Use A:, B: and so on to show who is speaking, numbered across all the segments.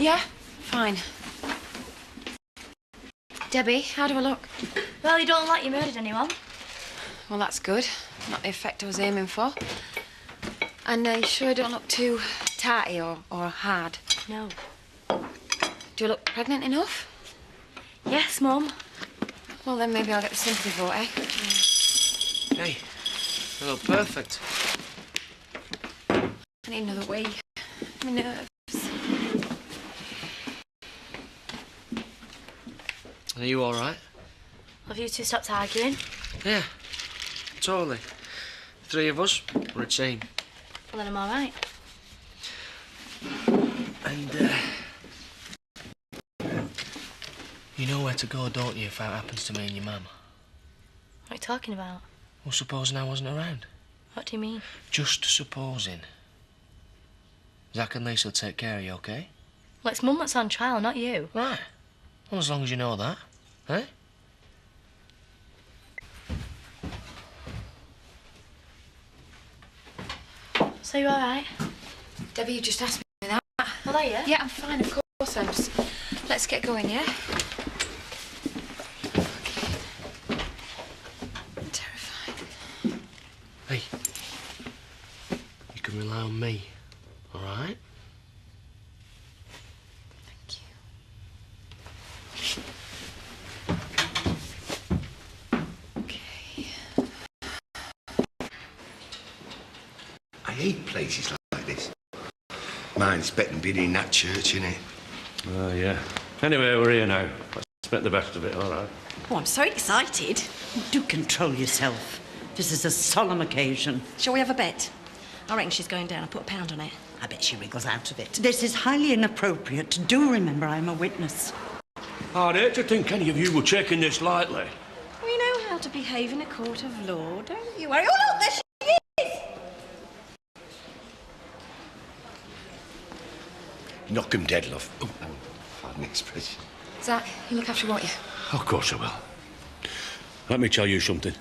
A: Yeah, fine. Debbie, how do I look?
B: Well, you don't look like you murdered anyone.
A: Well, that's good. Not the effect I was aiming for. And you sure I don't look too tarty or hard?
B: No.
A: Do you look pregnant enough?
B: Yes, Mum.
A: Well, then maybe I'll get the sympathy vote, eh?
C: Hey, you look perfect.
A: I need another wee. My nerves.
C: Are you all right?
B: Have you two stopped arguing?
C: Yeah, totally. Three of us, we're a team.
B: Well, then I'm all right.
C: And, you know where to go, don't you, if that happens to me and your mum?
B: What are you talking about?
C: Well, supposing I wasn't around.
B: What do you mean?
C: Just supposing. Zach and Lisa will take care of you, OK?
B: Well, it's Mum that's on trial, not you.
C: Right. Well, as long as you know that, eh?
B: So you all right?
A: Debbie, you just asked me that.
B: Well, are you?
A: Yeah, I'm fine, of course. Let's get going, yeah? I'm terrified.
C: Hey, you can rely on me, all right?
A: Thank you. Okay.
D: I hate places like this. Mine's better than being in that church, innit?
E: Oh, yeah. Anyway, we're here now. Let's make the best of it, all right?
F: Oh, I'm so excited.
G: Do control yourself. This is a solemn occasion.
F: Shall we have a bet? I reckon she's going down. I put £1 on it.
G: I bet she wriggles out of it. This is highly inappropriate. Do remember I'm a witness.
E: I'd hate to think any of you were taking this lightly.
F: We know how to behave in a court of law, don't you worry. Oh, look, there she is!
D: Knock 'em dead, love. Oh, pardon the expression.
A: Zach, you look after, won't you?
E: Of course I will. Let me tell you something.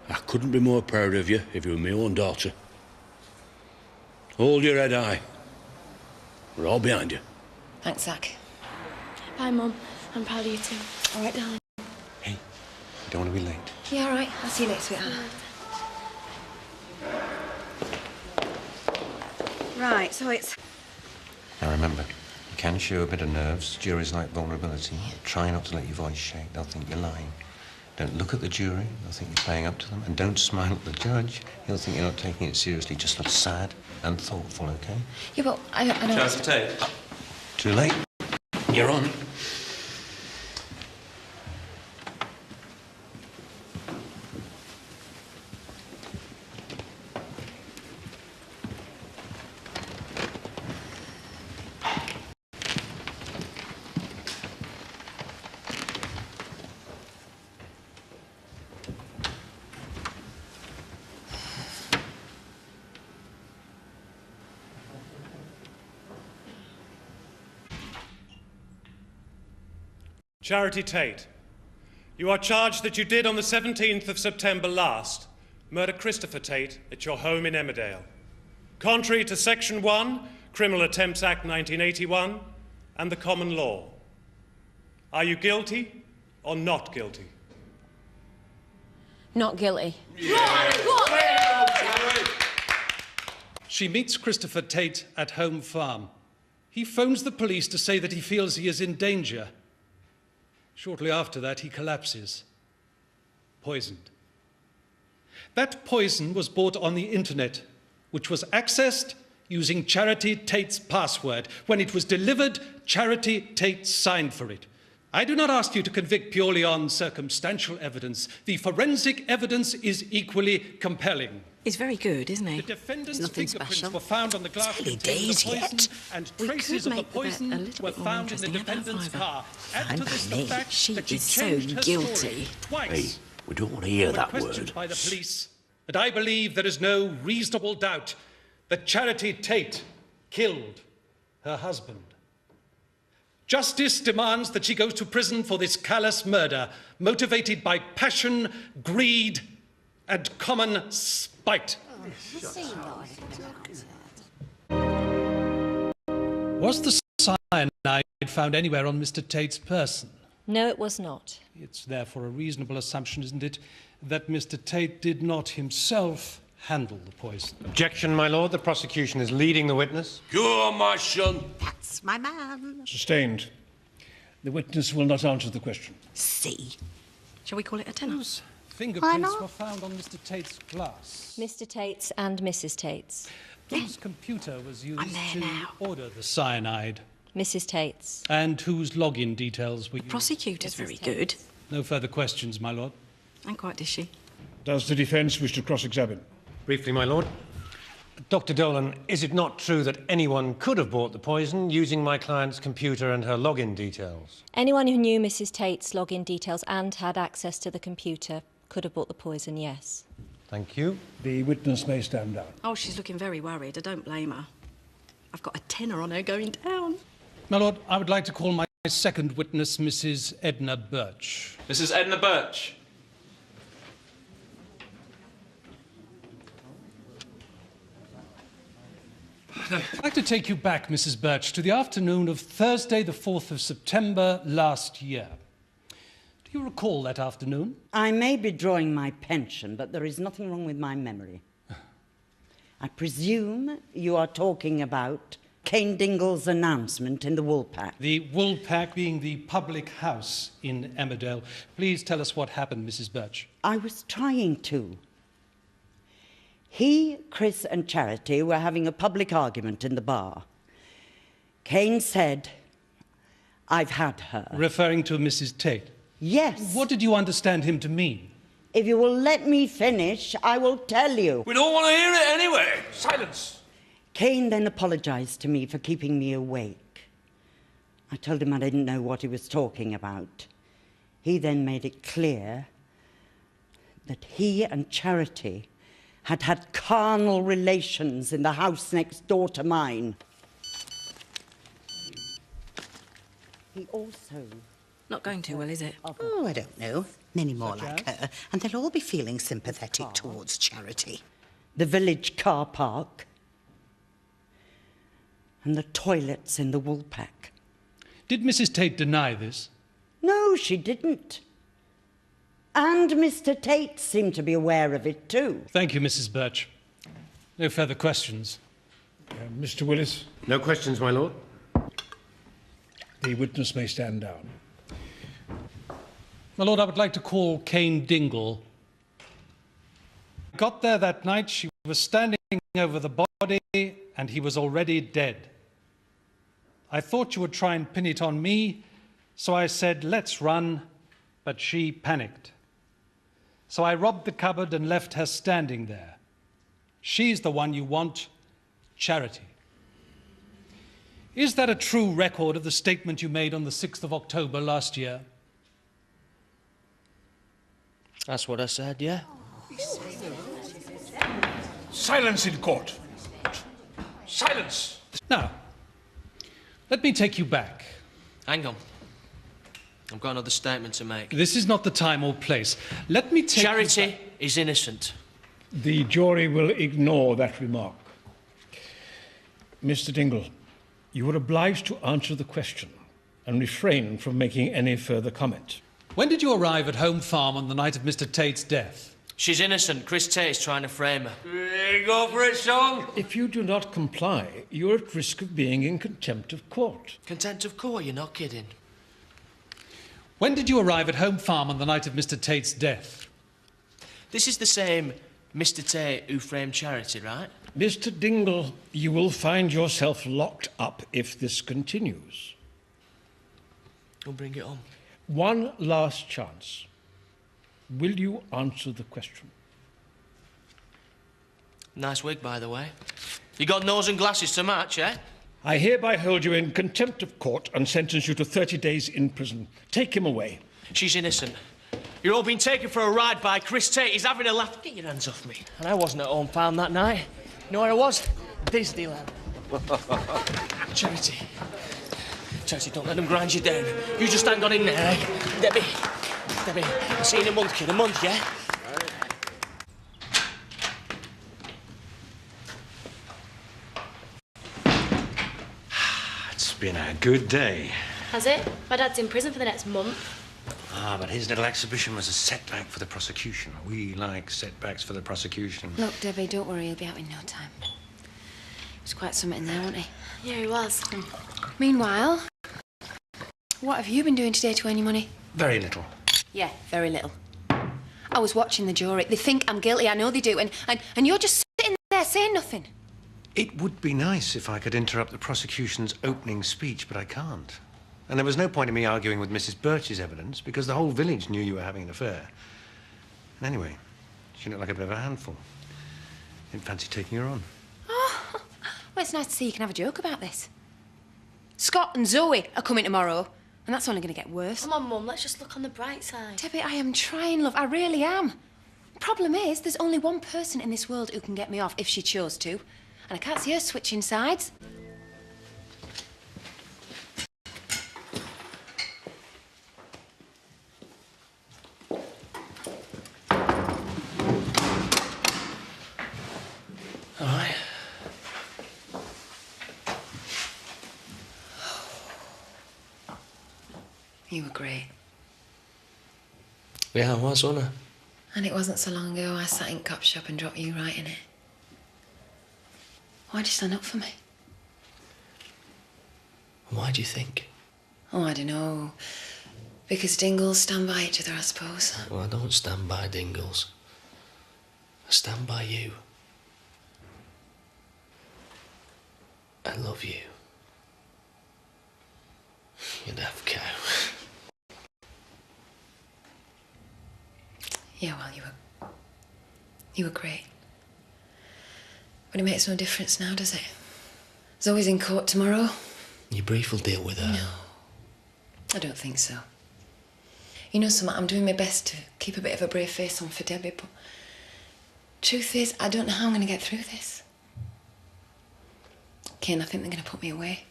E: I couldn't be more proud of you if you were my own daughter. Hold your head high. We're all behind you.
A: Thanks, Zach.
B: Bye, Mum. I'm proud of you too.
A: All right, darling.
D: Hey, you don't want to be late.
A: Yeah, all right. I'll see you later, sweetheart. Right, so it's...
H: Now remember, you can show a bit of nerves. Juries like vulnerability. Try not to let your voice shake. They'll think you're lying. Don't look at the jury. They'll think you're playing up to them. And don't smile at the judge. He'll think you're not taking it seriously. Just look sad and thoughtful, OK?
A: Yeah, but I don't...
H: Charity Tate. Too late. You're on.
I: Charity Tate, you are charged that you did on the 17th of September last murder Christopher Tate at your home in Emmerdale, contrary to Section 1, Criminal Attempts Act 1981, and the common law. Are you guilty or not guilty?
A: Not guilty.
J: She meets Christopher Tate at home farm. He phones the police to say that he feels he is in danger. Shortly after that, he collapses, poisoned. That poison was bought on the internet, which was accessed using Charity Tate's password. When it was delivered, Charity Tate signed for it. I do not ask you to convict purely on circumstantial evidence. The forensic evidence is equally compelling.
F: He's very good, isn't he?
J: The defendant's
F: Nothing
J: fingerprints
F: special.
J: were found on the glass
F: It's early
J: containing the
F: days
J: poison,
F: yet.
J: and
F: We
J: traces
F: could
J: of the
F: make the bet a
J: poison
F: little
J: were
F: bit more
J: found in the
F: interesting about
J: defendant's
F: Fiver.
J: car. Add
F: Fine
J: to
F: by
J: this the
F: me.
J: fact
F: She
J: that she
F: is so
J: changed her
F: guilty.
J: story twice.
E: Hey, we don't want to hear
J: When
E: that
J: questioned
E: word.
J: by the police, and I believe there is no reasonable doubt that Charity Tate killed her husband. Justice demands that she goes to prison for this callous murder, motivated by passion, greed, and common spite.
G: Was the
J: cyanide found anywhere on Mr. Tate's person?
F: No, it was not.
J: It's therefore a reasonable assumption, isn't it, that Mr. Tate did not himself handle the poison?
H: Objection, my lord. The prosecution is leading the witness.
C: Go on, my son.
G: That's my man.
K: Sustained. The witness will not answer the question.
G: See. Shall we call it a tenner?
J: Whose fingerprints were found on Mr. Tate's glass?
F: Mr. Tate's and Mrs. Tate's.
J: Whose computer was used
G: there
J: to
G: now.
J: order the cyanide?
F: Mrs. Tate's.
J: And whose login details were used?
G: Prosecutor's very good.
J: No further questions, my lord.
G: And quite dishy.
K: Does the defence wish to cross-examine?
H: Briefly, my lord. Dr. Dolan, is it not true that anyone could have bought the poison using my client's computer and her login details?
F: Anyone who knew Mrs. Tate's login details and had access to the computer could have bought the poison, yes.
H: Thank you.
K: The witness may stand down.
G: Oh, she's looking very worried. I don't blame her. I've got a tenner on her going down.
J: My lord, I would like to call my second witness, Mrs. Edna Birch.
L: Mrs. Edna Birch.
J: I'd like to take you back, Mrs. Birch, to the afternoon of Thursday, the 4th of September last year. Do you recall that afternoon?
G: I may be drawing my pension, but there is nothing wrong with my memory. I presume you are talking about Cain Dingle's announcement in the Woolpack.
J: The Woolpack being the public house in Emmerdale. Please tell us what happened, Mrs. Birch.
G: I was trying to. He, Chris and Charity were having a public argument in the bar. Cain said, "I've had her."
J: Referring to Mrs. Tate?
G: Yes.
J: What did you understand him to mean?
G: If you will let me finish, I will tell you.
C: We don't want to hear it anyway. Silence.
G: Cain then apologised to me for keeping me awake. I told him I didn't know what he was talking about. He then made it clear that he and Charity had had carnal relations in the house next door to mine. He also...
F: Not going too well, is it?
M: Oh, I don't know. Many more
J: Such
M: like
J: as?
M: her. And they'll all be feeling sympathetic towards Charity.
G: The village car park and the toilets in the Woolpack.
J: Did Mrs. Tate deny this?
G: No, she didn't. And Mr. Tate seemed to be aware of it too.
J: Thank you, Mrs. Birch. No further questions.
K: Mr. Willis,
H: No questions, my lord.
K: the witness may stand down.
J: My lord, I would like to call Cain Dingle. Got there that night, she was standing over the body and he was already dead. I thought you would try and pin it on me, so I said, "Let's run," but she panicked. So I robbed the cupboard and left her standing there. She's the one you want, Charity. Is that a true record of the statement you made on the 6th of October last year?
C: That's what I said, yeah.
K: Silence in court. Silence.
J: Now, let me take you back.
C: Hang on. I've got another statement to make.
J: This is not the time or place. Let me take
C: Charity is innocent.
K: The jury will ignore that remark. Mr. Dingle, you are obliged to answer the question and refrain from making any further comment.
J: When did you arrive at Home Farm on the night of Mr. Tate's death?
C: She's innocent. Chris Tate's trying to frame her. Go for it, son.
K: If you do not comply, you're at risk of being in contempt of court.
C: Contempt of court, you're not kidding.
J: When did you arrive at Home Farm on the night of Mr. Tate's death?
C: This is the same Mr. Tate who framed Charity, right?
K: Mr. Dingle, you will find yourself locked up if this continues.
C: We'll bring it on.
K: One last chance. Will you answer the question?
C: Nice wig, by the way. You got nose and glasses to match, eh?
K: I hereby hold you in contempt of court and sentence you to 30 days in prison. Take him away.
C: She's innocent. You're all being taken for a ride by Chris Tate. He's having a laugh. Get your hands off me. And I wasn't at Home Farm that night. You know where I was? Disneyland. Charity. Charity, don't let them grind you down. You just hang on in there, eh? Debbie. Debbie, I'll see you in a month, kid. A month, yeah? It's
H: been a good day.
B: Has it? My dad's in prison for the next month.
H: Ah, but his little exhibition was a setback for the prosecution. We like setbacks for the prosecution.
A: Look, Debbie, don't worry, he'll be out in no time. He was quite something there, wasn't he?
B: Yeah, he was.
A: Meanwhile, what have you been doing today to earn your money?
H: Very little.
A: Yeah, very little. I was watching the jury. They think I'm guilty, I know they do, and you're just sitting there saying nothing.
H: It would be nice if I could interrupt the prosecution's opening speech, but I can't. And there was no point in me arguing with Mrs. Birch's evidence, because the whole village knew you were having an affair. And anyway, she looked like a bit of a handful. Didn't fancy taking her on.
A: Oh, well, it's nice to see you can have a joke about this. Scott and Zoe are coming tomorrow, and that's only going to get worse.
B: Come on, Mum, let's just look on the bright side.
A: Debbie, I am trying, love. I really am. Problem is, there's only one person in this world who can get me off if she chose to. And I can't see her switching sides.
C: All right.
A: You were great.
C: Yeah, I was, wasn't I?
A: And it wasn't so long ago I sat in Cop Shop and dropped you right in it. Why'd you stand up for me?
C: Why do you think?
A: Oh, I don't know. Because Dingles stand by each other, I suppose.
C: Well, I don't stand by Dingles. I stand by you. I love you. You daft cow.
A: Yeah, well, you were great. But it makes no difference now, does it? Zoe's in court tomorrow.
C: Your brief will deal with her.
A: No, I don't think so. You know something, I'm doing my best to keep a bit of a brave face on for Debbie, but truth is, I don't know how I'm going to get through this. Ken, I think they're going to put me away.